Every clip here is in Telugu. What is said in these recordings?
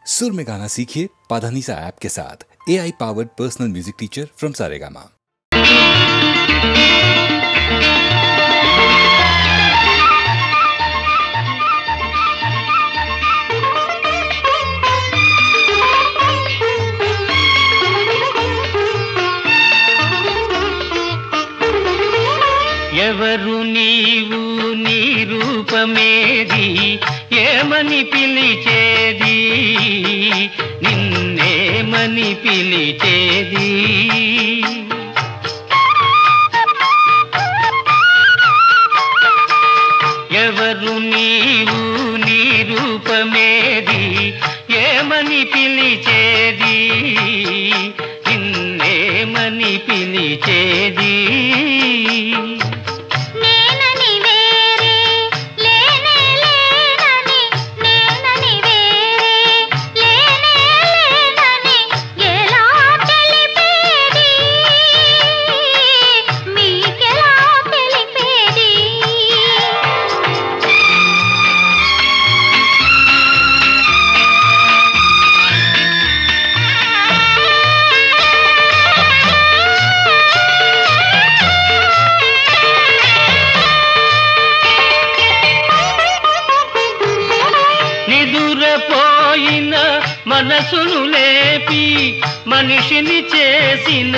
सुर में गाना सीखिए पाधानीसा ऐप के साथ। AI powered personal music teacher from Saregama. ఎవరు నీవు నీ రూపమేది ఏమని పిలిచేది నిన్నేమని పిలిచేది ఎవరు నీవు నీ రూపమేది ఏమని పిలిచేది నిన్నేమని పిలిచేది మనసును లేపి మనిషిని చేసిన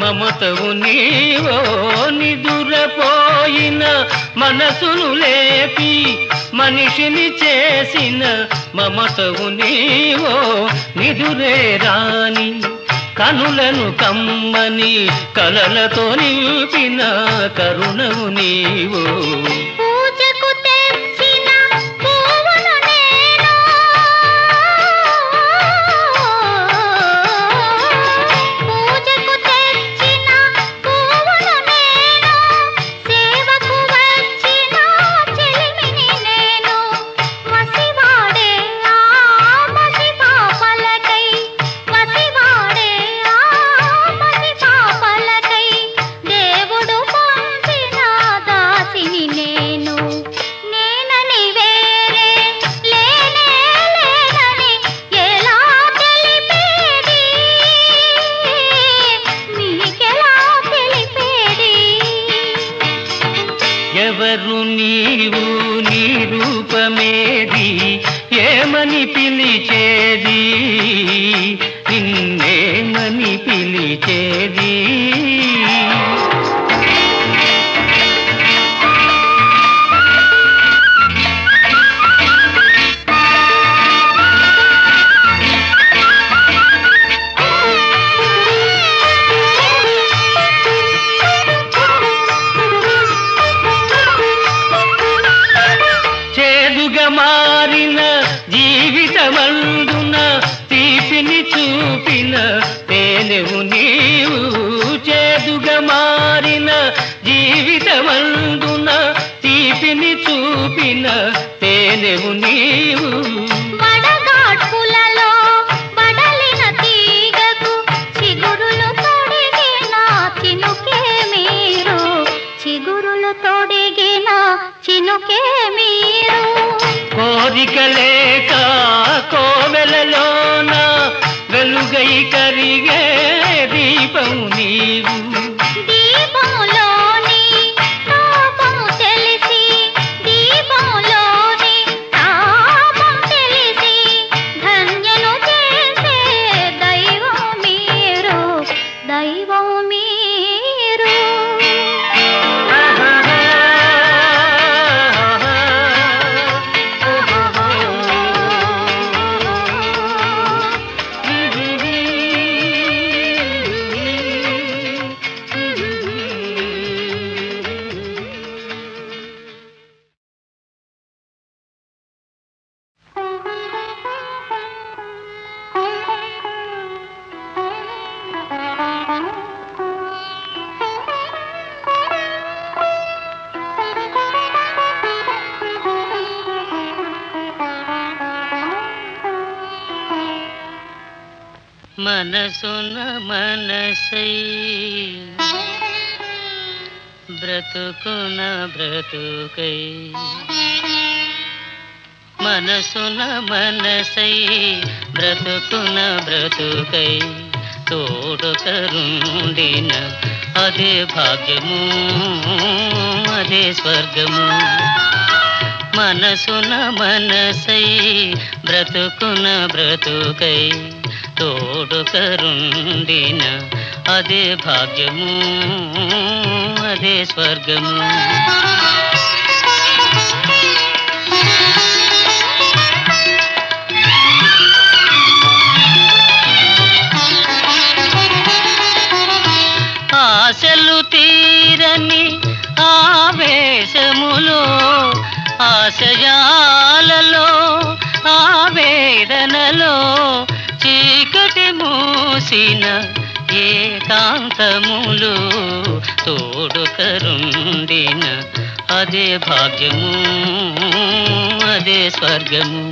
మమతవు నీవో నిదురపోయిన మనసును లేపి మనిషిని చేసిన మమతవు నీవో నిదురే రాని కనులను కమ్మని కలలతో నింపిన కరుణవు నీవో ఎవరు నీవు నీ రూపమేది ఏమని పిలిచేది నిన్నేమని పిలిచేది మారిన జీవితమందున తీపిని చూపిన తేనెవు నీవు చేదుగా మారిన జీవితమందున తీపిని చూపిన తేనెవు నీవు వడగాడ్పులలో వడలిన తీగకు చిగురులు తొడిగిన చినుకే మీరు చిగురులు తొడిగిన చినుకే మీరు కోరిక లేక కోవెలలోన వెలుగై కరిగే దీపం నీవు దీపములోని తాపము తెలిసి దీపములోని తాపం తెలిసి ధన్యను చేసే దైవం మీరు దైవం మీరు మనసున మనసై బ్రతుకున బ్రతుకై మనసున మనసై బ్రతుకున బ్రతుకై తోడొకరుండిన అదే భాగ్యము అదే స్వర్గము. మనసున మనసై బ్రతుకున బ్రతుకై తోడొకరుండిన అదే భాగ్యము అదే స్వర్గము. ఆశలు తీరని ఆవేశములో ఆశయాలలో ఆవేదనలో చీకటి మూసిన ఏకాంతములు తోడుకరుండిన అదే భాగ్యము అదే స్వర్గము.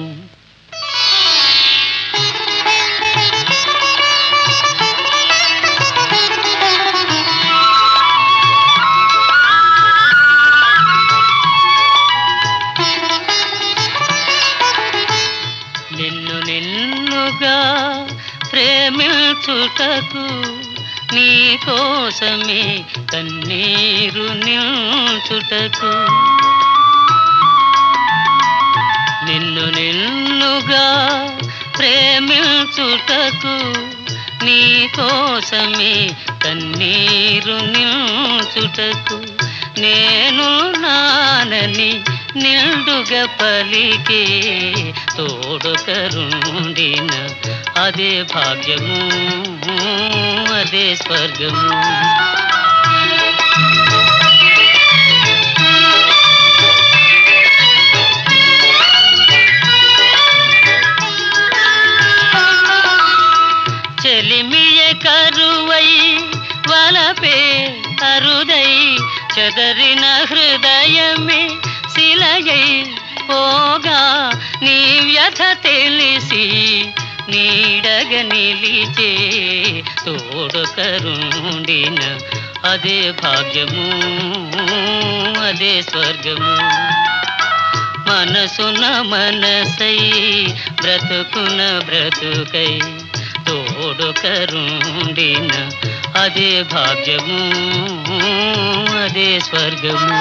నిన్ను నిన్నుగా ప్రేమించుటకు నీ కోసమే కన్నీరు నిల్చుటకు. నిన్ను నిన్నుగా ప్రేమించుటకు నీ కోసమే కన్నీరు నిల్చుటకు. నేను నానని నిండుగా పలికే తోడుకరుండిన అదే భాగ్యము అదే స్వర్గము. చెలిమియే కరువై వలపే అరుదై చెదరిన హృదయమే శిలయై పోగా నీ వ్యథ తెలిసి నీడగ నిలిచే తోడుకరుండిన అదే భాగ్యము అదే స్వర్గము. మనసున మనసై బ్రతుకున బ్రతుకై తోడుకరుండిన అదే భాగ్యము అదే స్వర్గము.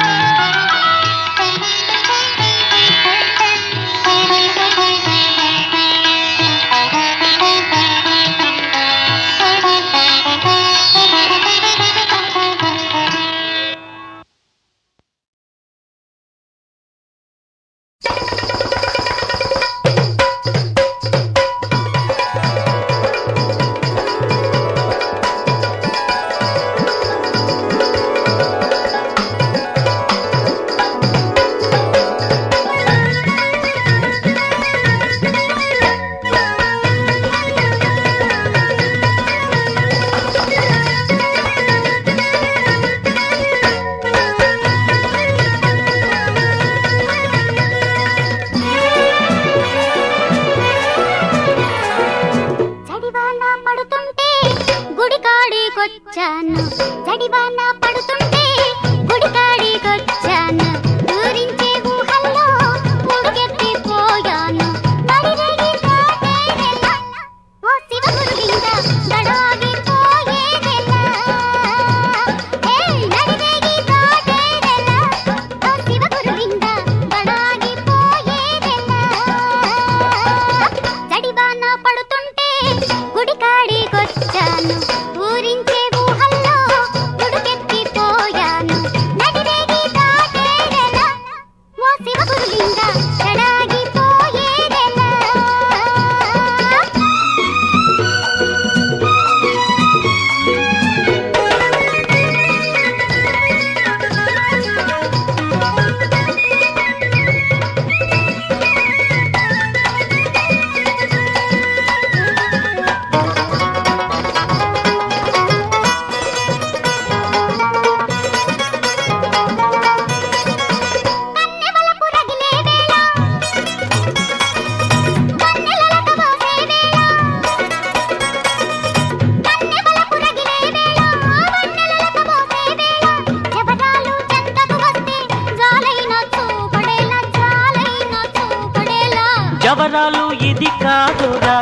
జవరాలు ఇది కాదురా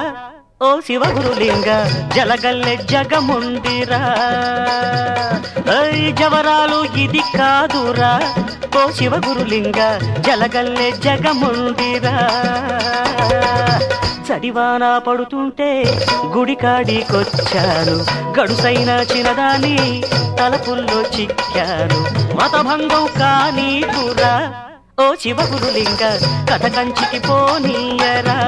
ఓ శివగురులింగ జలగల్లె జగముందిరా జవరాలు ఇది కాదురా ఓ శివగురులింగ జలగల్లె జగముందిరా చడివాన పడుతుంటే గుడికాడికొచ్చాను గడుసైన చిన్నదాని తలపుల్లో చిక్కాను మతభంగం కానీ పురా ఓ శివగురులింగ కథ కంచికి పోనీయరా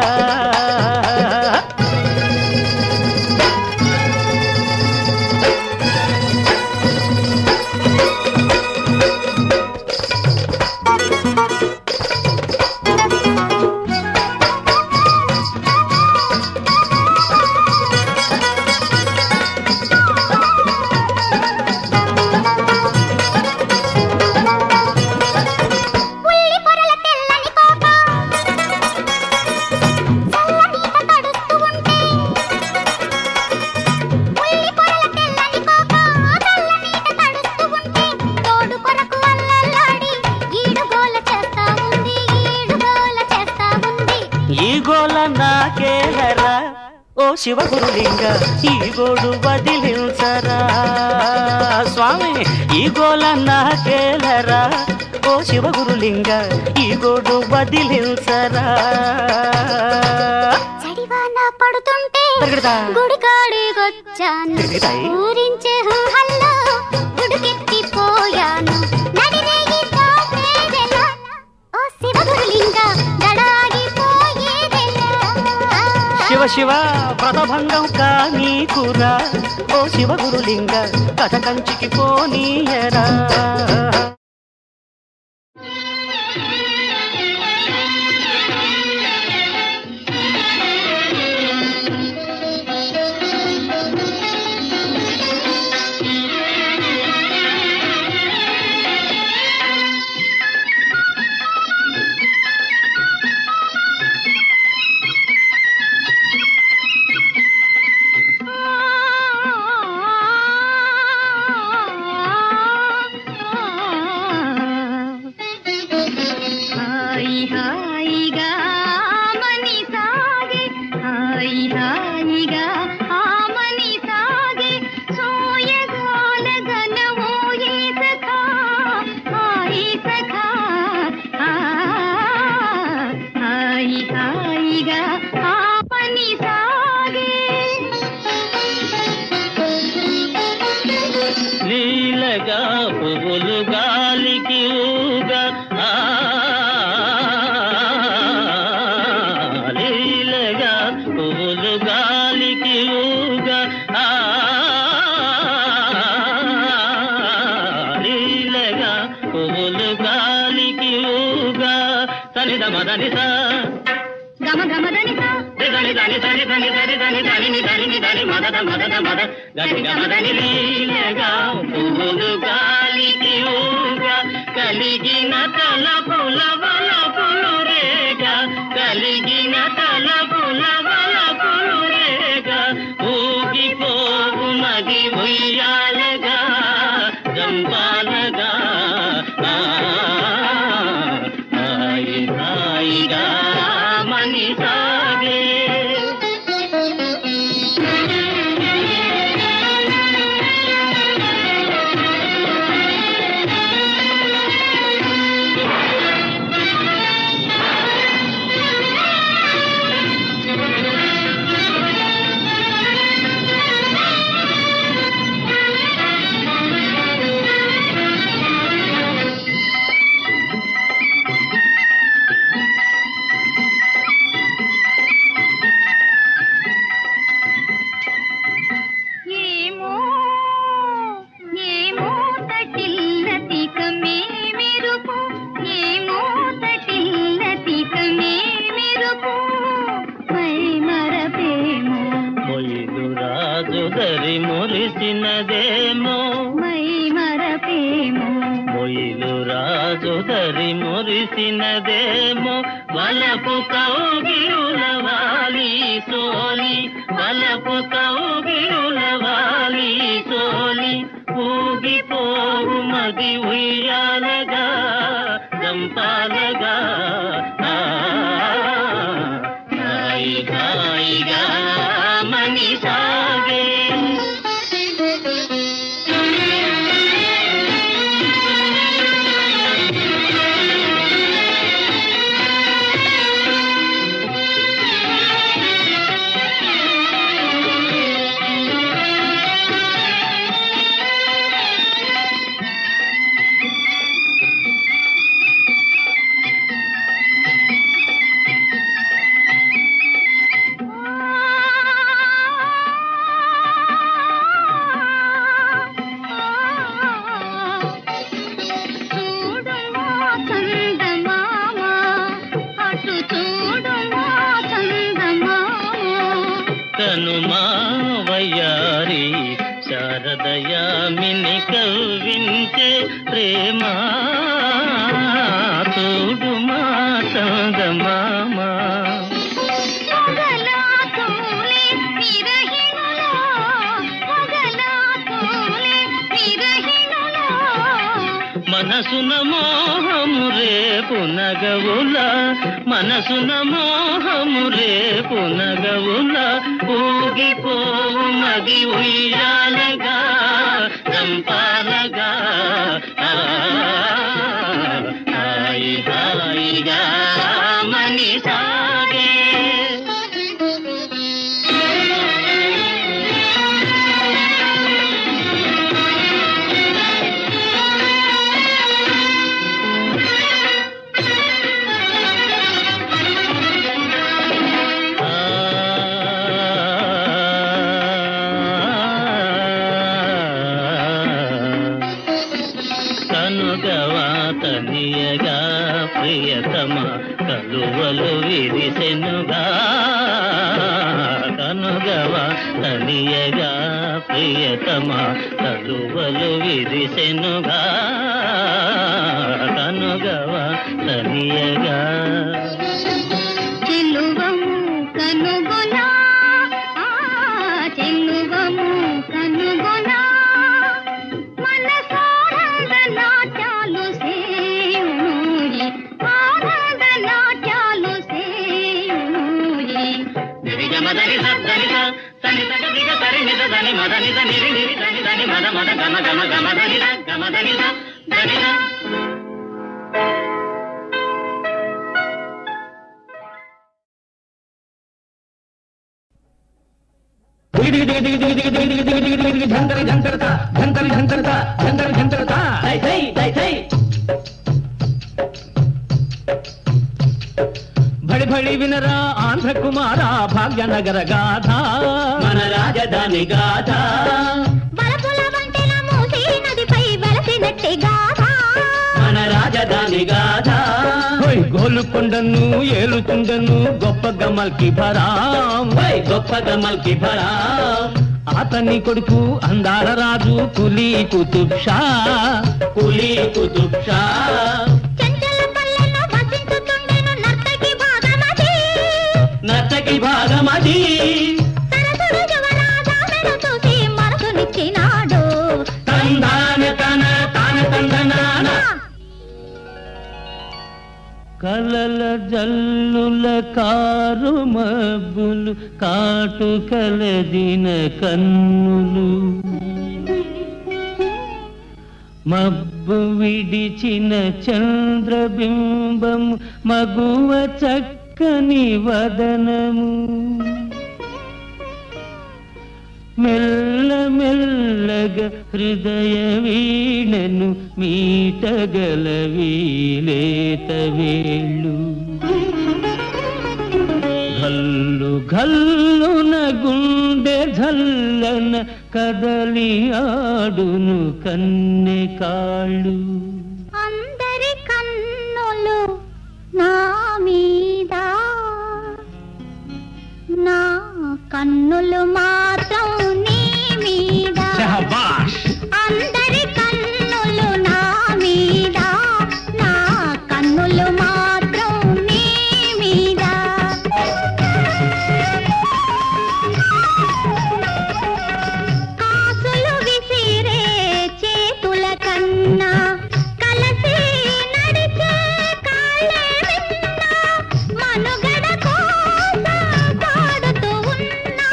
నాకేలరా ఓ శివగురులింగ ఈ గోడు వదిలించరా స్వామి ఈ గోల నాకేలరా ఓ శివగురులింగ ఈ గోడు వదిలించరా చడివాన పడుతుంటే గుడికాడికొచ్చాను ఊరించే హల్లో గుడికెత్తిపోయాను నడిరేగి తాపేదెలా ఓ శివగురులింగ శివ శివ వ్రతభంగం కానీ కురా ఓ శివగురులింగ కథ కంచికి పోనీయరా పువ్వులు గాలికి ఊగా లీలగా పువ్వులు గాలికి ఊగా లీలగా పువ్వులు గాలికి ఊగా సనిద మదనిస గమ గమ దనిస దని దని దని దని దని దని దని దని దని మదద మదద మద గని గమదని లీలగా పువ్వులు గాలికి ఊగా కలిగిన తలపుల వలపులు రేగా కలిగిన తలపుల వలపులు రేగా ఊగిపోవు మది ఉయ్యాలగా జంపాలగా హాయి హాయిగా మని సాగే రాజుదరి మురిసినదేమో మై మరపేమో మొయిలు రాజుదరి మురిసినదేమో వలపు కౌగిరులవాలి సోలి వలపు కౌగిరులవాలి సోలి ఊగిపోవు మది ఉయ్యాలగా జంపాలగా హాయి హాయిగా మని సాగే వయ్యారి శారదయామిని కవ్వించే ప్రేమ తోడు మా చందమామ మనసున మోహము రేపు నగవుల మనసున మోహము రేపు నగవుల ఊగిపోవు మది ఉయ్యాలగా చంపాలగా హాయి హాయిగా మని సాగే తనియగా ప్రియతమ కలువలు విరిసెనుగా కనుగవ తనియగా ప్రియతమ కలువలు విరిసెనుగా కనుగవ తనియగా చెల్లువము కనుగొనా చెల్లువము కనుగొనా మదని సని సని సగదిగ సరి నిద దని మదని దని ని దని దని మద మద గమ గమ గమ దని గమ దని దని ఝంకరి ఝంకరత ఝంకరి ఝంకరత ఝంకరి ఝంకరత దై దై దై దై బడి బడి వినరా ఆంధ్ర కుమార భాగ్యనగర గాథ మన రాజధాని గాథ బలపుల వంటెల మూసీ నదిపై వెలసినట్టి గాథ మన రాజధాని గాథ గోలుకొండను ఏలుతుండను గొప్ప గమల్కి భరాం గొప్ప గమల్కి భరాం అతని కొడుకు అందాల రాజు కులీ కుతుబ్ షా కులీ కుతుబ్ షా నర్తకి భాగమది తందాన తన తాన తందనాన కలల జల్లుల కారు మబ్బులు కాటుకలదిన కన్నులు మబ్బు విడిచిన చంద్రబింబము మగువ చక్కని వదనము మెల్ల మెల్లగా హృదయ వీణను మీటగల వీలేత వేళ్ళు గల్లు గల్లున గుండె జల్లన కదలి ఆడును కన్నె కాళ్ళు అందరి కన్నులు నా మీద నా కన్నులు మాత్రం నీ మీద అందరి కన్నులు నా మీద నా కన్నులు మాత్రం నీ మీద కాసులు విసిరే చేతుల కన్నా కలసి నడిచే కాళ్ళే విన్నా మనుగడ కోసం పాడుతూ ఉన్నా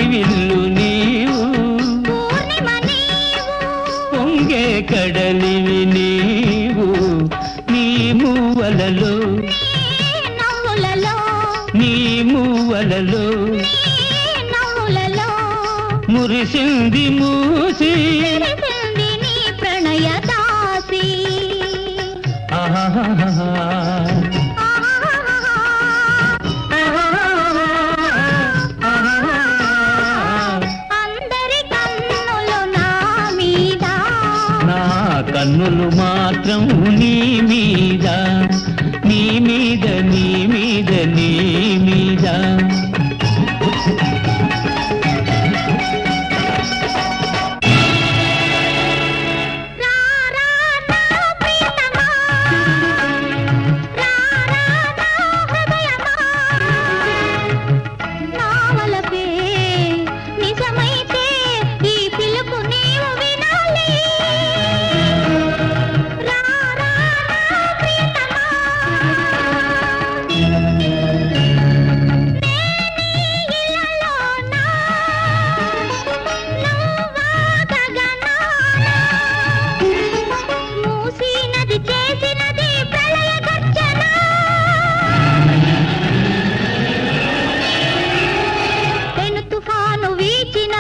హరివిల్లు నీవు పూర్ణిమ నీవు పొంగే కడలివి నీవు నీ మూవలలో నవ్వులలో నీ మూవలలో నవ్వులలో మురిసింది మూసి తెలిసింది నీ ప్రణయ దాసి ఆహాహాహా. అందరి కన్నులు నా మీద నా కన్నులు మాత్రం నీ మీద నీ మీద నీ మీద నీ మీద రారా నా ప్రియతమా రారా నా హృదయమా నా వలపే నిజమైతే ఈ పిలుపు నీవు వినాలి రారా నా ప్రియతమా మూసినది చేసినది ప్రళయ గర్జన పెను తుఫాను వీచిన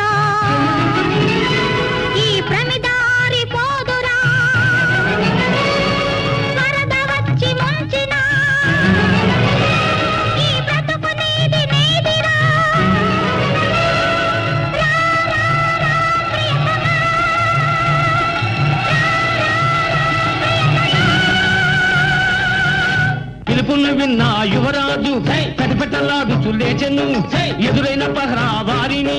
ఈ ప్రమిదారి పోదురా వరద వచ్చి ముంచిన ఈ బ్రతుకు నీది నీదిరా పిలుపును విన్న యువరాజు కటిపెట్టలాడుచు లేచెను ఎదురైన పహరా వారిని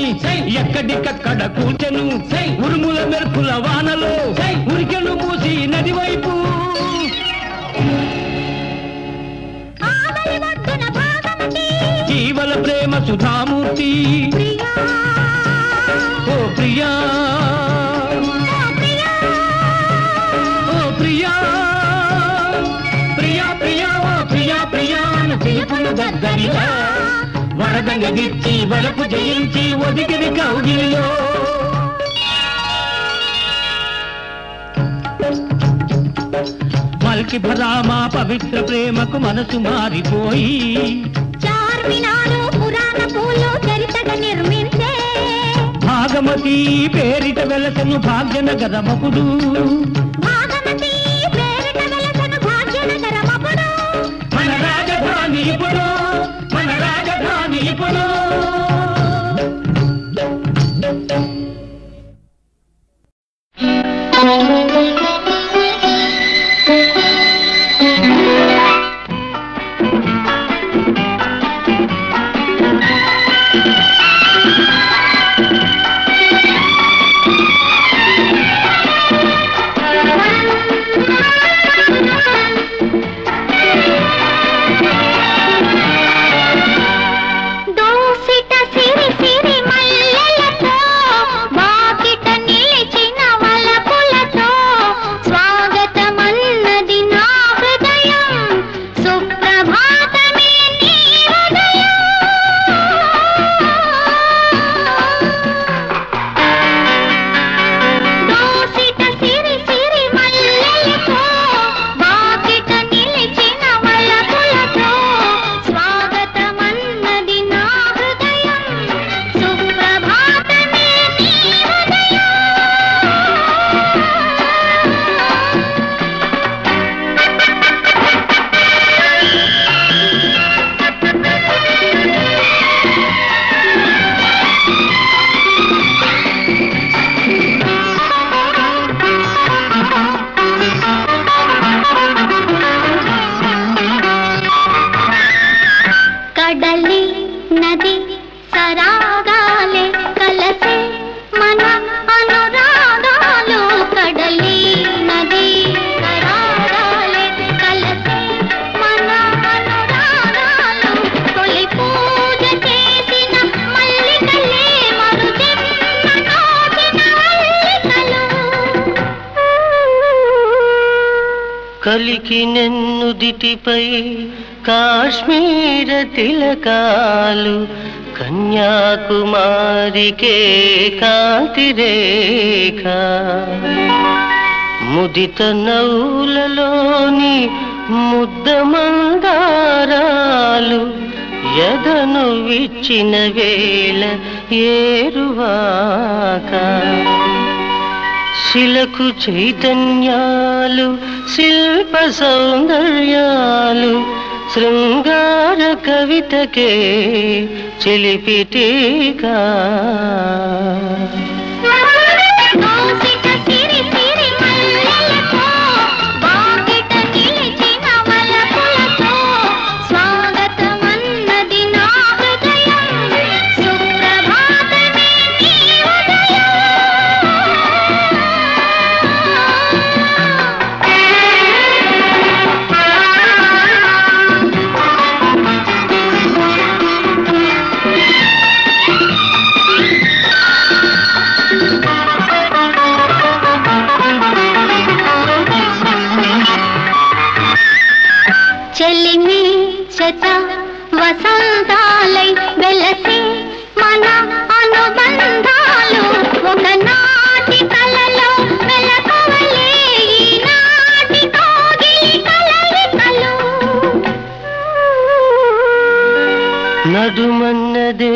ఎక్కడికక్కడ కూర్చెను ఉరుముల మెరుపుల వానలో ఉరికెను మూసి నది వైపు ఆవలి ఒడ్డున భాగమతి జీవల ప్రేమ సుధామూర్తి ప్రియా ఓ ప్రియా ప్రియా ఓ ప్రియా ప్రియా ప్రియా ఓ ప్రియా ప్రియా అను పిలుపును దగ్గరిగా వరదంగదిచ్చి వరపు జయించి ఒదిగిరి కౌగిలిలో మల్కి భరామా పవిత్ర ప్రేమకు మనసు మారిపోయి చార్మినారు పురాణ పూలు చరితగా నిర్మించే భాగమతి పేరిట వెలసను భాగ్యనగరమపుడు భాగమతి పేరిట వెలసను భాగ్యనగరమపుడు మన రాజధాని ఇప్పుడు మన రాజధాని ఇప్పుడు దోసిట సిరి సిరి మల్లెలతో వాకిట నిలిచిన వలపులతో స్వాగతమన్నది నా హృదయం సుప్రభాతమే నీ ఉదయం దోసిట సిరి సిరి మల్లెలతో వాకిట నిలిచిన వలపులతో స్వాగతమన్నది నా హృదయం సుప్రభాతమే నీ ఉదయం కడలి నది సరాగాలే కలసే మన అనురాగాలు కడలి నది సరాగాలే కలసే మన అనురాగాలు తొలి పూజ చేసిన మల్లికలే మరు జన్మ నోచిన అల్లికలు కలికి నెన్నుదిటిపై కాశ్మీర తిలకాలు కన్యాకుమారికే కాంతిరేఖ ముదిత నౌలలోని ముద్దమందారాలు ఎదను విచ్చిన వేళ ఏరువాక శిలకు చైతన్యాలు శిల్ప సౌందర్యాలు శృంగార కవితకే చిలిపిటీకా చెలిమి శత వసంతాలై వెలసే మన అనుబంధాలు ఒకనాటి కలలో మెలకువలే ఈనాటి కోగిలి కలయికలు నడుమన్నదే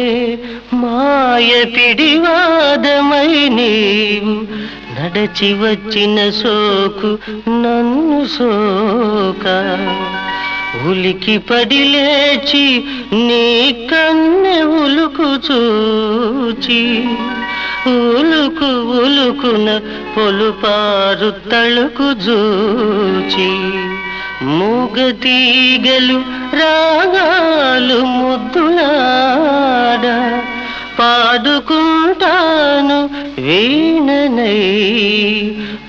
మాయ పిడివాదమై నీవు నడచి వచ్చిన సోకు నన్ను సోక ఉలికి పడి లేచి నీ కన్నె ఉలుకు చూచి ఉలుకు ఉలుకున పొలుపారు తళుకు జూచి మూగతీగలు రాగాలు ముద్దులాడ పాడుకుంటాను వీణనై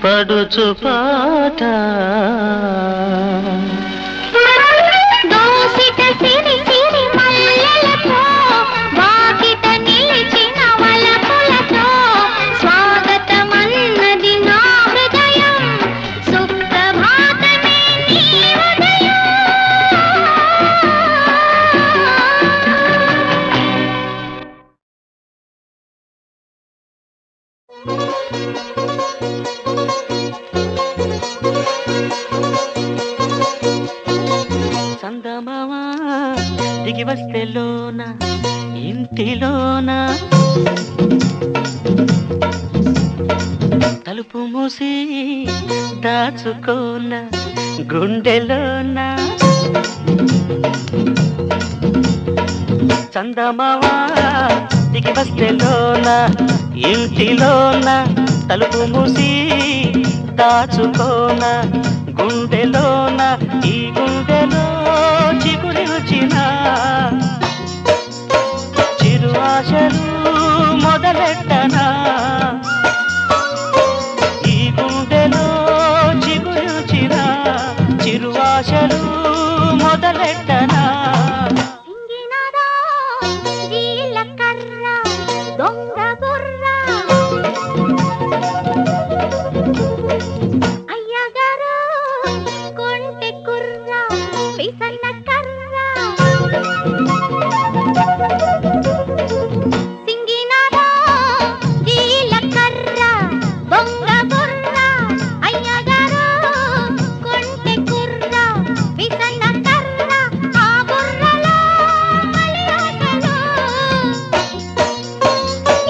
పడుచు పాట దోసిట సిరి సిరి మల్లెలతో వాకిట నిలిచిన వలపులతో స్వాగతమన్నది నా హృదయం సుప్రభాతమే నీ ఉదయం సందమావా దిగి వస్తే లోన ఇంటిలోన తలుపు మూసి దాచుకోన గుండెలోన చందమావా దిగి వస్తే లోన ఇంటిలోన తలుపు మూసి దాచుకోన గుండెలోన ఈ గుండెలో చిగురిచిన చిరు ఆశలు మొదలెట్టనా ఈ గుండెలో చిగురిచిన చిరు ఆశలు మొదలెట్టనా సింగినాదా జీలకర్ర దొంగ బుర్ర అయ్యగారు కొంటె కుర్ర పిసన్న కర్ర సింగినాదా జీలకర్ర దొంగ బుర్ర అయ్యగారు కొంటె కుర్ర పిసన్న కర్ర ఆ బుర్రలో మలియాసలు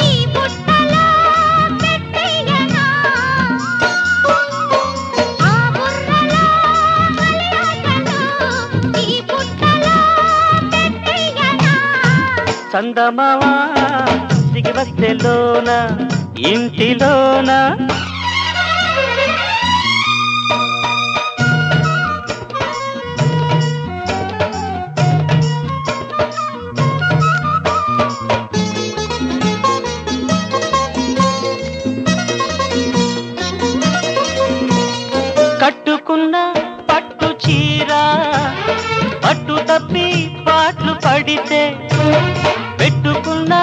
ఈ బుట్టలో పెట్టేయనా ఆ బుర్రలో మలియాసలు ఈ బుట్టలో పెట్టేయనా చందమావా దిగి వస్తే లోన ఇంటిలోన కట్టుకున్న పట్టు చీర పట్టు తప్పి పాట్లు పడితే పెట్టుకున్న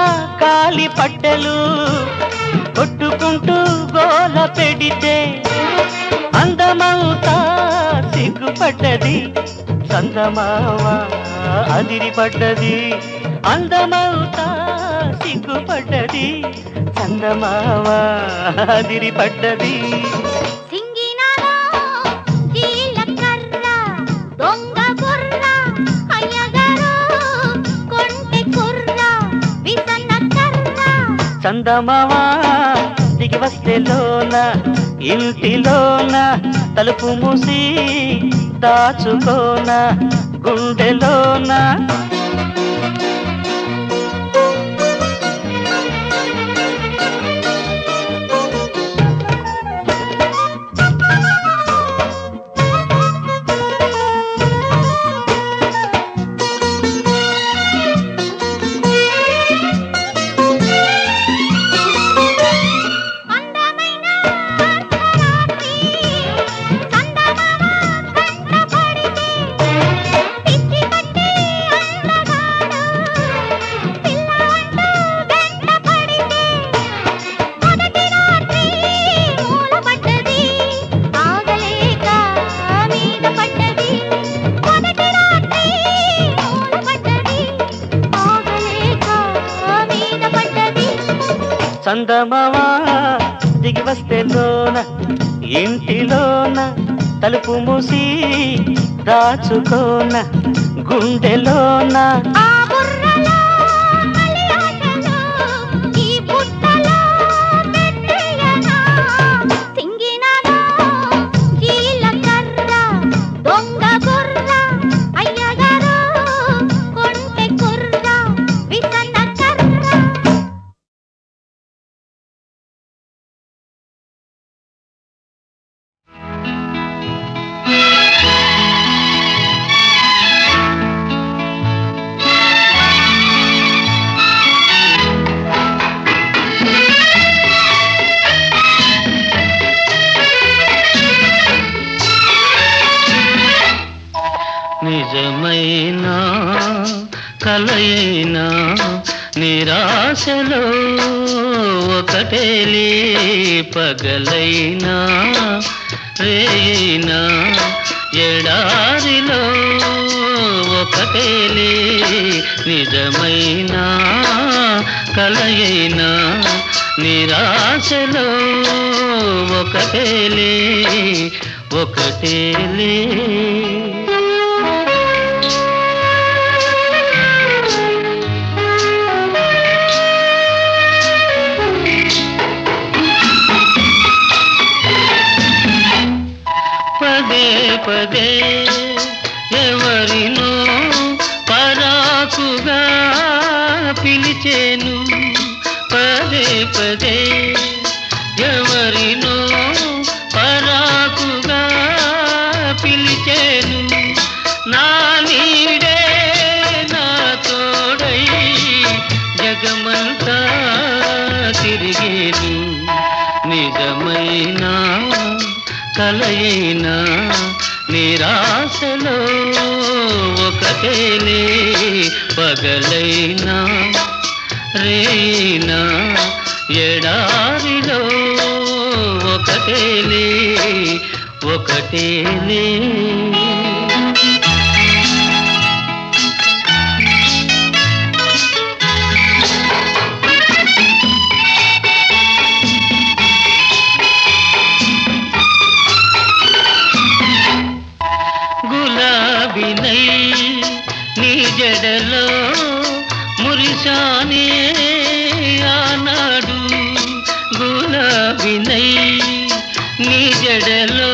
కాలి పట్టెలు కొట్టుకుంటూ గోల పెడితే అందమవుతా సిగ్గుపడ్డది చందమావా అదిరిపడ్డది అందమవుతా సిగ్గుపడ్డది చందమామ అదిరిపడ్డది సింగినాలో జీలకర్ర దొంగ బుర్ర అయ్యగారు కొంటె కుర్ర విసన్న కర్ర చందమామ దిగి వస్తే లోన ఇంటిలోన తలుపు మూసి దాచుకోన గుండెలోన చందమామ దిగి వస్తే లోన ఇంటిలోన తలుపు మూసి దాచుకోన గుండెలోన ఆ బుర్రలో కలియాటలో ఈ బుట్టలో పెట్టేయనా సింగినాలో జీలకర్ర దొంగ బుర్ర అయ్యగారు కొంటె కుర్ర విసన్న కర్ర నిజమైనా కలయినా నిరాశలో ఒకటేలే పగలైనా రేయినా ఎడారిలో ఒకటేలే నిజమైనా కలయినా నిరాశలో ఒకటేలే ఒకటేలే పదే పదే ఎవరినో పరాకుగా పిలిచేను పదే పదే ఎవరినో పరాకుగా పిలిచేను నా నీడే నా తోడై జగమంతా తిరిగేను నిజమైనా కలయినా నిరాశలో ఒకటేలే పగలైనా రేయినా ఎడారిలో ఒకటేలే ఒకటేలే గులాబినై నీ జడలో మురిశానే ఆనాడు గులాబినై నీ జడలో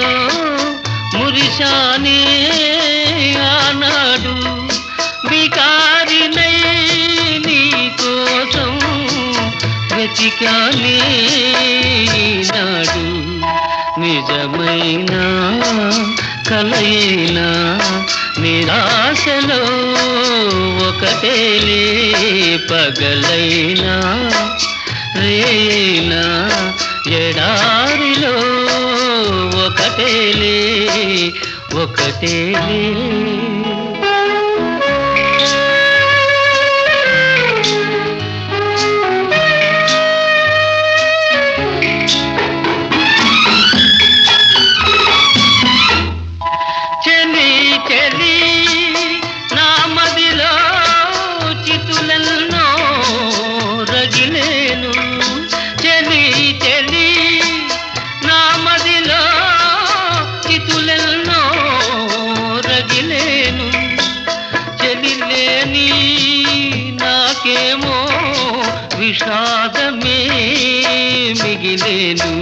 మురిశానే ఆనాడు వికారినై నీ కోసం వెతికానే నాడు నిజమైన కలయినా నిరాశలో ఒకటేలే పగలైనా రేయినా ఎడారిలో ఒకటేలే ఒకటేలే చెలి చెలి నా మదిలో చితుల ఏమో విషాదమే మిగిలేను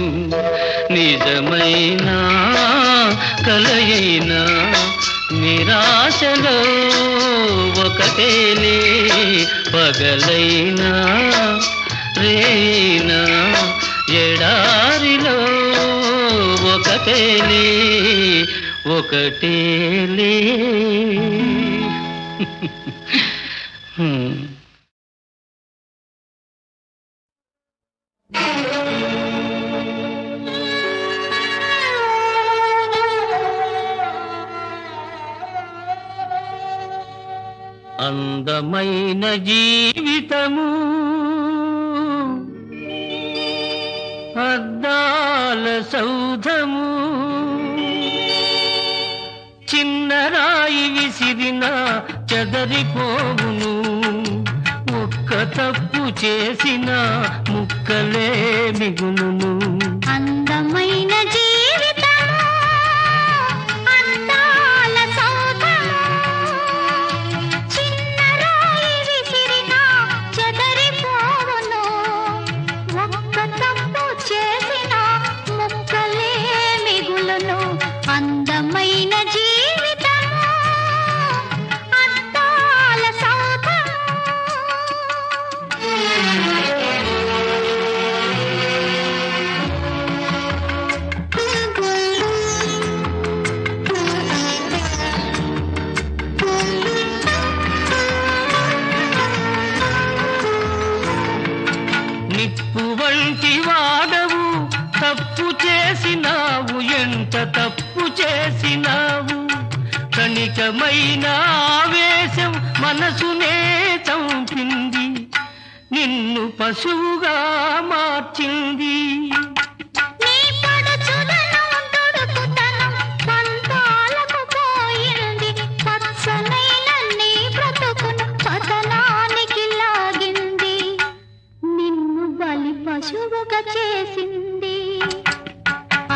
నిజమైన కలయైనా నిరాశలో ఒకటేలే పగలైనా రేనా ఎడారిలో ఒకటేలే ఒకటేలే అందమైన జీవితము అద్దాల సౌధము చిన్న రాయి విసిరిన చెదరిపోవును ఒక్క తప్పు చేసిన ముక్కలే మిగులును అందమైన జీవితము అందాల సౌధము చిన్న రాయి విసిరిన చెదరిపోవును ఒక్క తప్పు చేసిన ముక్కలే మిగులును అందమైన జీవితము అందాల సౌధము నిప్పు వంటి వాడవు తప్పు చేసినావు ఎంత తప్పు చేసినావు కణికమైన ఆవేశం మనసునే చంపింది నిన్ను పశువుగా మార్చింది నీ పడుచుదనం తుడుకుతనం పంతాలకు పోయింది పచ్చనైన నీ బ్రతుకును పతనానికి లాగింది నిన్ను బలి పశువుగా చేసింది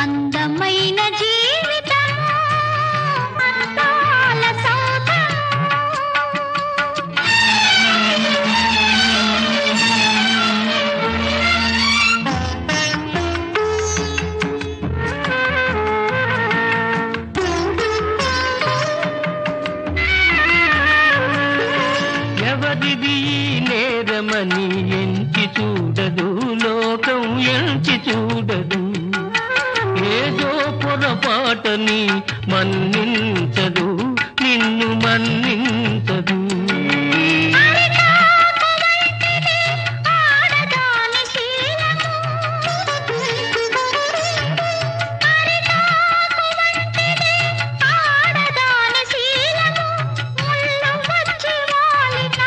అందమైన జీవితము అందాల సౌధము ఎవరిది ఈ నేరమని ఎంచి చూడదు లోకం ఎంచి చూడదు ఏదో పొరపాటని మన్నించదు నిన్ను మన్నించదు ఆడదాని శీలము ఆడదాని శీలము ముళ్ళు వచ్చి వాలిన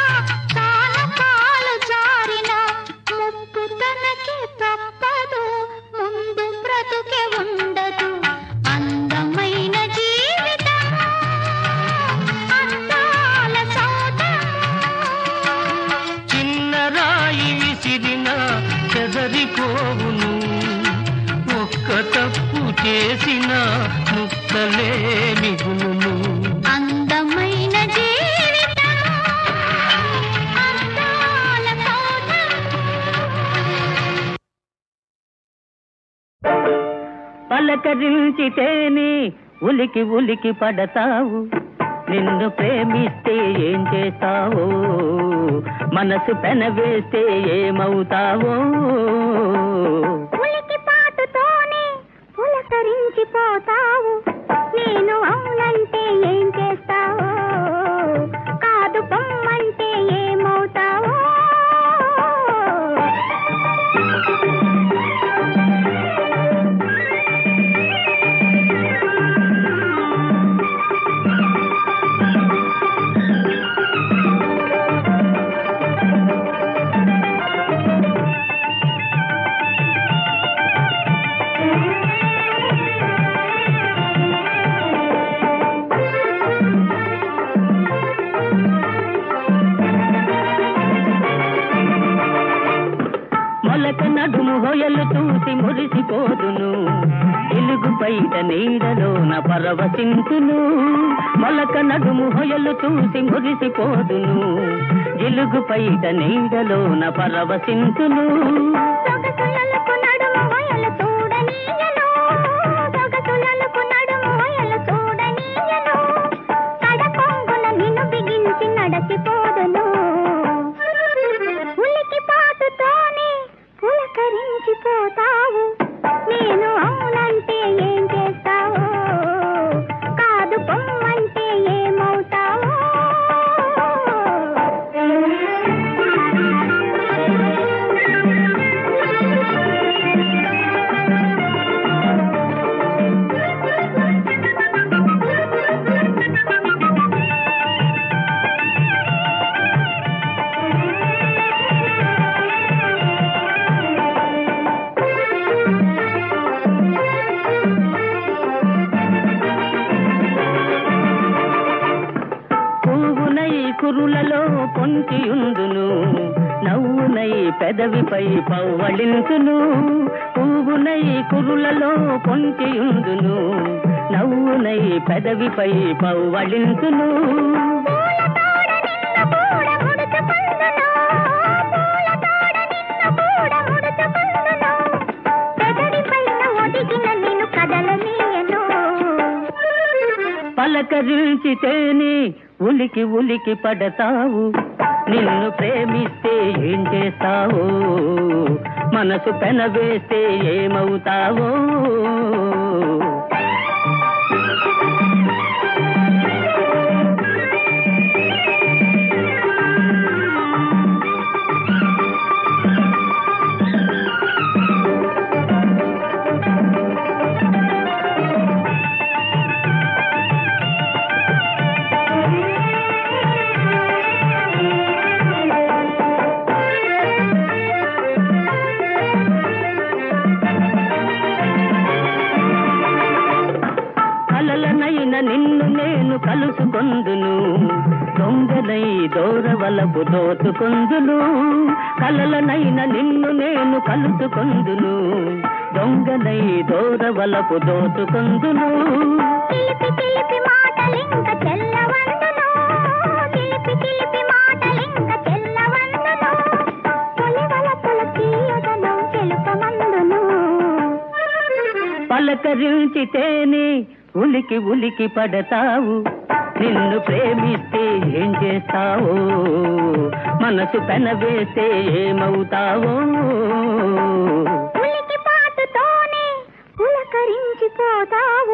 తాళపాలు జారిన ముప్పు తనకి తప్పదు ముందు బ్రతుకే ఉండదు అందమైన జీవితము అందాల సౌధము చిన్న రాయి విసిరిన చెదరిపోవును ఒక్క తప్పు చేసిన ముక్కలే మిగులును అందమైన జీవితము అందాల సౌధము పలకరించితేనే ఉలికి ఉలికి పడతావు నిన్ను ప్రేమిస్తే ఏం చేస్తావో మనసు పెనవేస్తే ఏమవుతావో ఉలికి పాటుతోనే పులకరించిపోతావు నేను అవునంటే ఏం చేస్తావో కాదు పొమ్మంటే ఏమవుతావో మొలక నడుము హొయలు చూసి మురిసిపోదును తెలుగు పైట నీడలోన పరవశించును మొలక నడుము హొయలు చూసి మురిసిపోదును జిలుగు పైట నీడలోన పరవశించును సొగసులకు నడుము హొయలు చూడనీయను సొగసులకు నడుము హొయలు చూడనీయను కడకొంగున నిన్ను బిగించి నడచిపోదును ఉలికి పాటుతోనే పులకరించిపోతావు నేను అవునంటే ఏం చేస్తావో కాదు పొమ్మంటే ఏమవుతావో కురులలో పొంచియుందును నవ్వునై పెదవిపై పవ్వళించును పువ్వునై కురులలో పొంచియుందును నవ్వునై పెదవిపై పవ్వళించును పలకరించితేనే ఉలికి ఉలికి పడతావు నిన్ను ప్రేమిస్తే ఏం చేస్తావో మనసు పెనవేస్తే ఏమవుతావో నిన్ను నేను కలుసుకొందును దొంగనై దూరవలపు దోచుకొందును కలలనైన నిన్ను నేను కలుసుకొందును దొంగనై దూరవలపు దోచుకొందును చిలిపి చిలిపి మాటలింక చెల్లవందును చిలిపి చిలిపి మాటలింక చెల్లవందును పొలివలపుల తీయదనం తెలుపమందును పలకరించితేనే ఉలికి ఉలికి పడతావు నిన్ను ప్రేమిస్తే ఏం చేస్తావో మనసు పెనవేస్తే ఏమవుతావో ఉలికి పాటుతోనే పులకరించిపోతావు